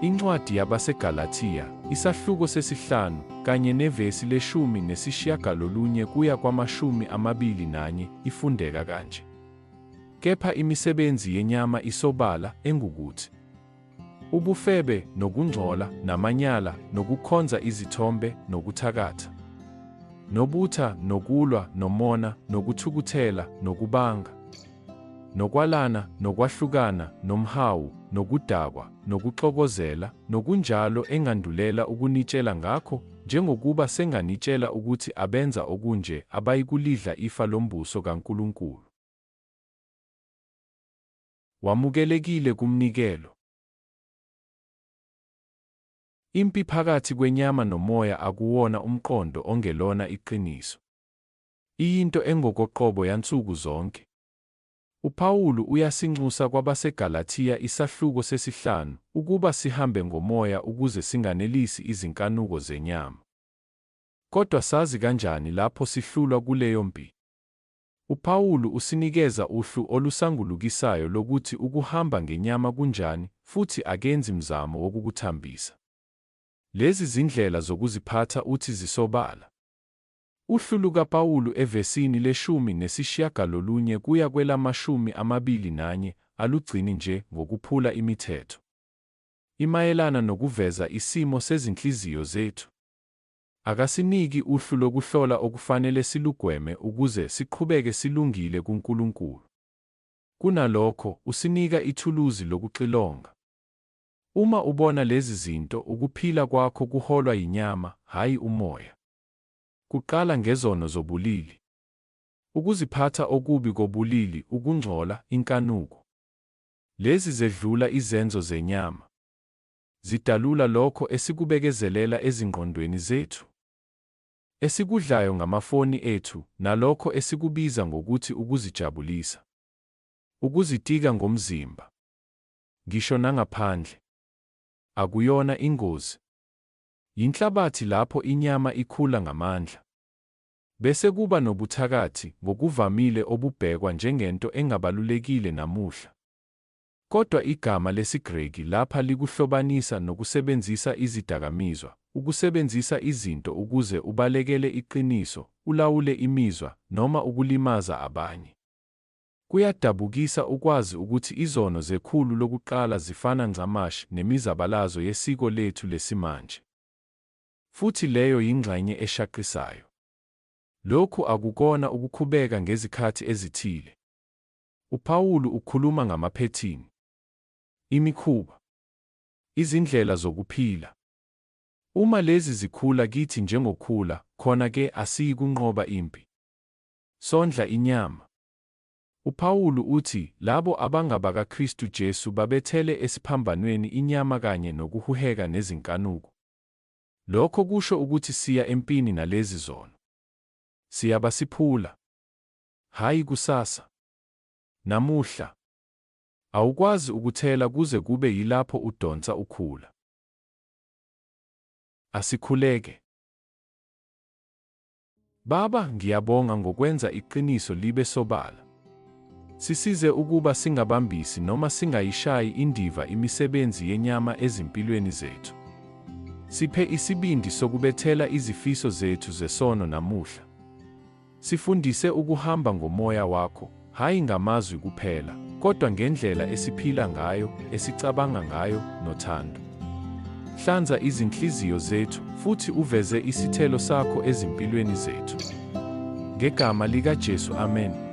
Incwadi yabaseGalathiya, isahluko sesi-5, kanye nevesi le-19 kuya kwama-21 ifundeka kanje. Kepha imisebenzi yenyama isobala, engukuthi: ubufebe, nokungcola, namanyala, nokukhonza izithombe, nokuthakatha, nobutha, nokulwa, nomona, nokuthukuthela, nokubanga, nokwalana, nokwahlukana, nomhawu, nokudakwa, nokuxokozela, nokunjalo engandulela ukunitshela ngakho, njengokuba senganitshela ukuthi abenza okunje abayikulidla ifa lombuso kaNkulunkulu. Wamukelekile kumnikelo. Impi phakathi kwenyama nomoya akuwona umqondo ongelona iqiniso. Iyinto engokoqobo yansuku zonke. UPawulu uyasinxusa kwabaseGalathiya isahluko sesi-5 ukuba sihambe ngomoya ukuze singanelisi izinkanuko zenyama. Kodwa sazi kanjani lapho sihlulwa kuleyo mpi? UPawulu usinikeza uhlu olusangulukisayo lokuthi ukuhamba ngenyama kunjani futhi akenzi mzamo wokukuthambisa. Lezi zindlela zokuziphatha uthi zisobala. Uhlu lukaPawulu evesini le-19 kuya kwelama-21 alugcini nje ngokuphula imithetho. Imayelana nokuveza isimo sezinhliziyo zethu. Akasiniki uhlu lokuhlola okufanele silugweme ukuze siqhubeke silungile kuNkulunkulu. Kunalokho, usinika ithuluzi lokuxilonga. Uma ubona lezi zinto, ukuphila kwakho kuholwa yinyama, hhayi umoya. Kuqala ngezono zobulili, ukuziphatha okubi kobulili, ukungcola, inkanuko. Lezi zedlula izenzo zenyama. Zidalula lokho esikubekezelela ezingqondweni zethu, esikudlayo ngamafoni ethu, nalokho esikubiza ngokuthi ukuzijabulisa. Ukuzitika ngomzimba, ngisho nangaphandle, akuyona ingozi. Yinhlabathi lapho inyama ikhula ngamandla. Bese kuba nobuthakathi, ngokuvamile obubhekwa njengento engabalulekile namuhla. Kodwa igama lesiGreki lapha likuhlobanisa nokusebenzisa izidakamizwa, ukusebenzisa izinto ukuze ubalekele iqiniso, ulawule imizwa, noma ukulimaza abanye. Kuyadabukisa ukwazi ukuthi izono zekhulu lokuqala zifana ncamashi nemizabalazo yesiko lethu lesimanje. Futhi leyo yingxenye eshaqisayo. Lokhu akukona ukukhubeka ngezikhathi ezithile. UPawulu ukhuluma ngamaphethini, imikhuba, izindlela zokuphila. Uma lezi zikhula kithi njengokhula, khona-ke asiyikunqoba impi. Sondla inyama. UPawulu uthi labo abangabakaKristu Jesu babethele esiphambanweni inyama kanye nokuhuheka nezinkanuko. Lokho kusho ukuthi siya empini nalezi zono. Siyabasiphula. Hhayi kusasa. Namuhla. Awukwazi ukuthela kuze kube yilapho udonsa ukhula. Asikhuleke. Baba, ngiyabonga ngokwenza iqiniso libe sobala. Sisize ukuba singabambisi noma singayishayi indiva imisebenzi yenyama ezimpilweni zethu. Siphe isibindi sokubethela izifiso zethu zesono namuhla. Sifundise ukuhamba ngomoya wakho, hhayi ngamazwi kuphela, kodwa ngendlela esiphila ngayo, esicabanga ngayo, nothando. Hlanza izinhliziyo zethu, futhi uveze isithelo sakho ezimpilweni zethu. Ngegama likaJesu, amen.